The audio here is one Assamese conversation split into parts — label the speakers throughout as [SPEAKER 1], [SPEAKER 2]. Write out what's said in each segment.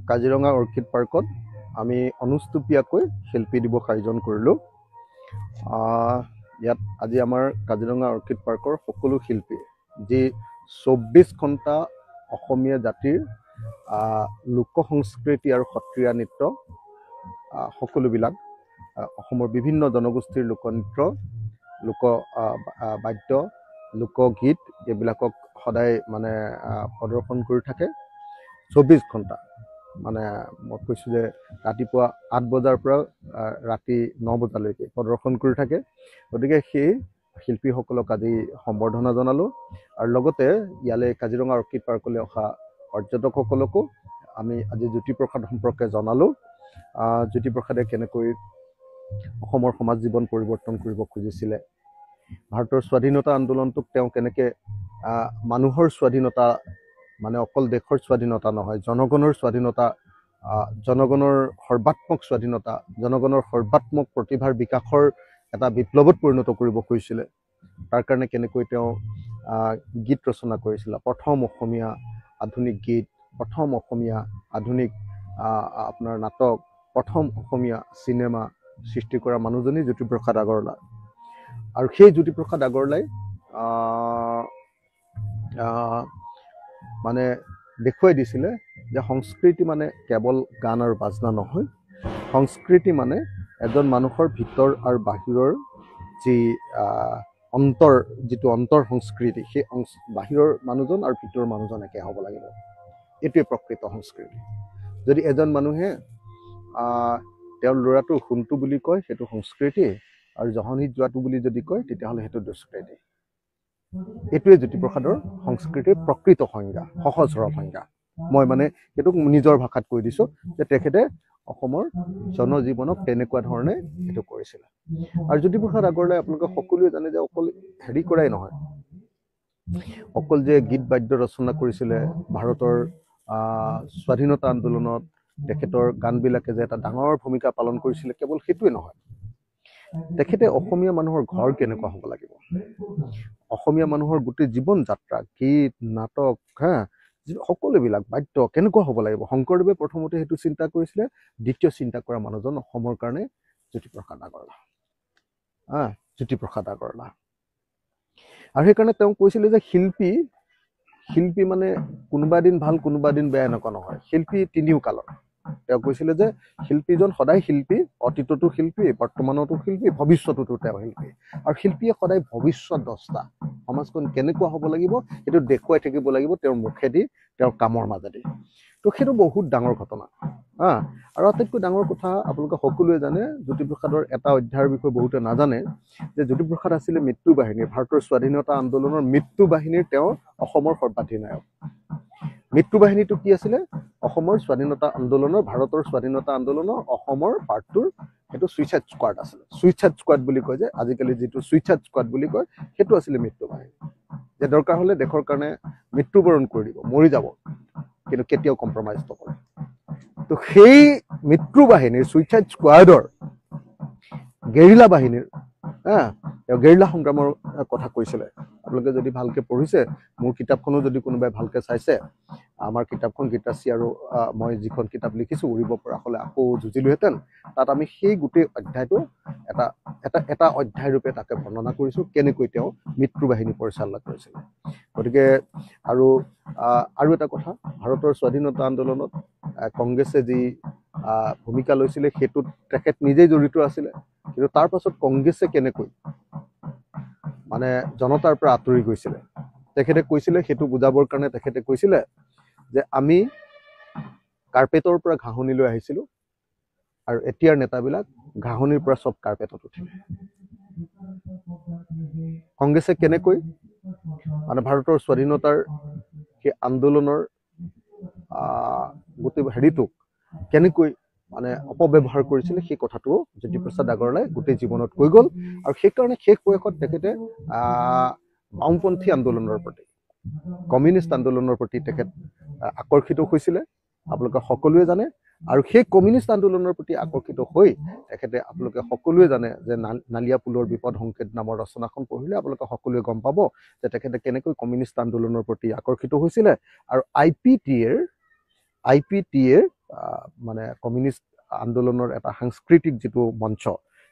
[SPEAKER 1] কাজিৰঙা অৰ্কিড পাৰ্কত আমি অনুষ্টুপীয়াকৈ শিল্পী দিৱস আয়োজন কৰিলোঁ। ইয়াত আজি আমাৰ কাজিৰঙা অৰ্কিড পাৰ্কৰ সকলো শিল্পী যি 24 ঘণ্টা অসমীয়া জাতিৰ লোক সংস্কৃতি আৰু সত্ৰীয়া নৃত্য সকলোবিলাক অসমৰ বিভিন্ন জনগোষ্ঠীৰ লোকনৃত্য লোক বাদ্য লোকগীত এইবিলাকক সদায় মানে প্ৰদৰ্শন কৰি থাকে 24 ঘণ্টা। মানে মই কৈছোঁ যে ৰাতিপুৱা 8 বজাৰ পৰা ৰাতি 9 বজালৈকে প্ৰদৰ্শন কৰি থাকে। গতিকে সেই শিল্পীসকলক আজি সম্বৰ্ধনা জনালোঁ আৰু লগতে ইয়ালৈ কাজিৰঙা অৰ্কিড পাৰ্কলৈ অহা পৰ্যটকসকলকো আমি আজি জ্যোতিপ্ৰসাদ সম্পৰ্কে জনালোঁ। জ্যোতিপ্ৰসাদে কেনেকৈ অসমৰ সমাজ জীৱন পৰিৱৰ্তন কৰিব খুজিছিলে, ভাৰতৰ স্বাধীনতা আন্দোলনটোক তেওঁ কেনেকৈ মানুহৰ স্বাধীনতা মানে অকল দেশৰ স্বাধীনতা নহয়, জনগণৰ স্বাধীনতা, জনগণৰ সৰ্বাত্মক স্বাধীনতা, জনগণৰ সৰ্বাত্মক প্ৰতিভাৰ বিকাশৰ এটা বিপ্লৱত পৰিণত কৰিব খুজিছিলে। তাৰ কাৰণে কেনেকৈ তেওঁ গীত ৰচনা কৰিছিলে, প্ৰথম অসমীয়া আধুনিক গীত, প্ৰথম অসমীয়া আধুনিক আপোনাৰ নাটক, প্ৰথম অসমীয়া চিনেমা সৃষ্টি কৰা মানুহজনী জ্যোতিপ্ৰসাদ আগৰৱালা। আৰু সেই জ্যোতিপ্ৰসাদ আগৰৱালাই মানে দেখুৱাই দিছিলে যে সংস্কৃতি মানে কেৱল গান আৰু বাজনা নহয়, সংস্কৃতি মানে এজন মানুহৰ ভিতৰ আৰু বাহিৰৰ যি যিটো অন্তৰ সংস্কৃতি, সেই বাহিৰৰ মানুহজন আৰু ভিতৰৰ মানুহজন একে হ'ব লাগিব। এইটোৱে প্ৰকৃত সংস্কৃতি। যদি এজন মানুহে তেওঁৰ ল'ৰাটো সোণটো বুলি কয় সেইটো সংস্কৃতি, আৰু জহনিত যোৱাটো বুলি যদি কয় তেতিয়াহ'লে সেইটো দুষ্কৃতি। এইটোৱে জ্যোতিপ্ৰসাদৰ সংস্কৃতিৰ প্ৰকৃত সংজ্ঞা, সহজ সৰল সংজ্ঞা। মই মানে এইটোক নিজৰ ভাষাত কৈ দিছোঁ যে তেখেতে অসমৰ জনজীৱনক তেনেকুৱা ধৰণে এইটো কৰিছিলে। আৰু জ্যোতিপ্ৰসাদ আগৰৱালাই আপোনালোকে সকলোৱে জানে যে অকল হেৰি কৰাই নহয়, অকল যে গীত বাদ্য ৰচনা কৰিছিলে, ভাৰতৰ স্বাধীনতা আন্দোলনত তেখেতৰ গানবিলাকে যে এটা ডাঙৰ ভূমিকা পালন কৰিছিলে, কেৱল সেইটোৱে নহয়, তেখেতে অসমীয়া মানুহৰ ঘৰ কেনেকুৱা হ'ব লাগিব, অসমীয়া মানুহৰ গোটেই জীৱন যাত্ৰা, গীত নাটক সকলোবিলাক বাদ্য কেনেকুৱা হ'ব লাগিব, শংকৰদেৱে প্ৰথমতে সেইটো চিন্তা কৰিছিলে। দ্বিতীয় চিন্তা কৰা মানুহজন অসমৰ কাৰণে জ্যোতিপ্ৰসাদ আগৰৱালা। জ্যোতিপ্ৰসাদ আগৰৱালা। আৰু সেইকাৰণে তেওঁ কৈছিলে যে শিল্পী মানে কোনোবা দিন ভাল কোনোবা দিন বেয়া এনেকুৱা নহয়, শিল্পী তিনিও কালৰ। তেওঁ কৈছিলে যে শিল্পীজন সদায় শিল্পী, অতীততো শিল্পী, বৰ্তমানতো শিল্পী, ভৱিষ্যততো তেওঁ শিল্পী। আৰু শিল্পীয়ে সদায় ভৱিষ্যত দস্তা, সমাজখন কেনেকুৱা হ'ব লাগিব সেইটো দেখুৱাই থাকিব লাগিব তেওঁৰ মুখেদি, তেওঁৰ কামৰ মাজেদি। তো সেইটো বহুত ডাঙৰ ঘটনা। আৰু আটাইতকৈ ডাঙৰ কথা আপোনালোকে সকলোৱে জানে, জ্যোতিপ্ৰসাদৰ এটা অধ্যায়ৰ বিষয়ে বহুতে নাজানে যে জ্যোতিপ্ৰসাদ আছিলে মৃত্যু বাহিনীৰ, ভাৰতৰ স্বাধীনতা আন্দোলনৰ মৃত্যু বাহিনীৰ তেওঁ অসমৰ সৰ্বাধিনায়ক। মৃত্যু বাহিনীটো কি আছিলে? অসমৰ স্বাধীনতা আন্দোলনৰ, ভাৰতৰ স্বাধীনতা আন্দোলনৰ অসমৰ পাৰ্টটোৰ সেইটো ছুইচাইড স্কোৱাড আছিলে। ছুইচাইড স্কোৱাড বুলি কয় যে আজিকালি যিটো ছুইচাইড স্কোৱাড বুলি কয়, সেইটো আছিলে মৃত্যু বাহিনী। যে দৰকাৰ হ'লে দেশৰ কাৰণে মৃত্যুবৰণ কৰি দিব, মৰি যাব, কিন্তু কেতিয়াও কম্প্ৰমাইজ নকৰে। তো সেই মৃত্যু বাহিনীৰ ছুইচাইড স্কোৱাডৰ গেৰিলা বাহিনীৰ তেওঁ গেৰিলা সংগ্ৰামৰ কথা কৈছিলে। আপোনালোকে যদি ভালকৈ পঢ়িছে, মোৰ কিতাপখনো যদি কোনোবাই ভালকৈ চাইছে, আমাৰ কিতাপখন গীতাশ্ৰী আৰু মই যিখন কিতাপ লিখিছোঁ উৰিব পৰা হ'লে আকৌ যুঁজিলোহেঁতেন, তাত আমি সেই গোটেই অধ্যায়টো এটা অধ্যায় ৰূপে তাকে বৰ্ণনা কৰিছোঁ, কেনেকৈ তেওঁ মৃত্যু বাহিনী পৰিচালনা কৰিছিলে। গতিকে আৰু এটা কথা, ভাৰতৰ স্বাধীনতা আন্দোলনত কংগ্ৰেছে যি ভূমিকা লৈছিলে সেইটোত তেখেত নিজেই জড়িত আছিলে। কিন্তু তাৰ পাছত কংগ্ৰেছে কেনেকৈ মানে জনতাৰ পৰা আঁতৰি গৈছিলে, তেখেতে কৈছিলে, সেইটো বুজাবৰ কাৰণে তেখেতে কৈছিলে যে আমি কাৰ্পেটৰ পৰা ঘাঁহনিলৈ আহিছিলোঁ আৰু এতিয়াৰ নেতাবিলাক ঘাঁহনিৰ পৰা চব কাৰ্পেটত উঠিলে। কংগ্ৰেছে কেনেকৈ মানে ভাৰতৰ স্বাধীনতাৰ সেই আন্দোলনৰ গোটেই হেৰিটোক কেনেকৈ মানে অপব্যৱহাৰ কৰিছিলে, সেই কথাটো জ্যোতিপ্ৰসাদ আগৰৱালাই গোটেই জীৱনত কৈ গ'ল। আৰু সেইকাৰণে শেষ বয়সত তেখেতে বাওঁপন্থী আন্দোলনৰ প্ৰতি, কমিউনিষ্ট আন্দোলনৰ প্ৰতি তেখেত আকৰ্ষিত হৈছিলে, আপোনালোকে সকলোৱে জানে। আৰু সেই কমিউনিষ্ট আন্দোলনৰ প্ৰতি আকৰ্ষিত হৈ তেখেতে, আপোনালোকে সকলোৱে জানে যে নালিয়া পুলৰ বিপদ সংকেত নামৰ ৰচনাখন পঢ়িলে আপোনালোকে সকলোৱে গম পাব যে তেখেতে কেনেকৈ কমিউনিষ্ট আন্দোলনৰ প্ৰতি আকৰ্ষিত হৈছিলে। আৰু আই পি টিৰ মানে কমিউনিষ্ট আন্দোলনৰ এটা সাংস্কৃতিক যিটো মঞ্চ,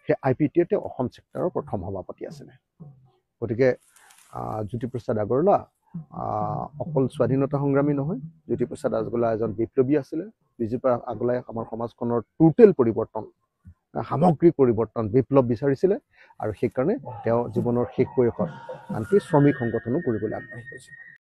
[SPEAKER 1] সেই IPTA তেওঁ অসম চেপ্টাৰৰ প্ৰথম সভাপতি আছিলে। গতিকে জ্যোতিপ্ৰসাদ আগৰৱালা অকল স্বাধীনতা সংগ্ৰামী নহয়, জ্যোতিপ্ৰসাদ আগৰৱালা এজন বিপ্লৱী আছিলে। জ্যোতিপ্ৰসাদ আগৰৱালাই আমাৰ সমাজখনৰ টোটেল পৰিৱৰ্তন, সামগ্ৰিক পৰিৱৰ্তন, বিপ্লৱ বিচাৰিছিলে, আৰু সেইকাৰণে তেওঁ জীৱনৰ শেষ বয়সত আনকি শ্ৰমিক সংগঠনো কৰিবলৈ আগবাঢ়ি গৈছিল।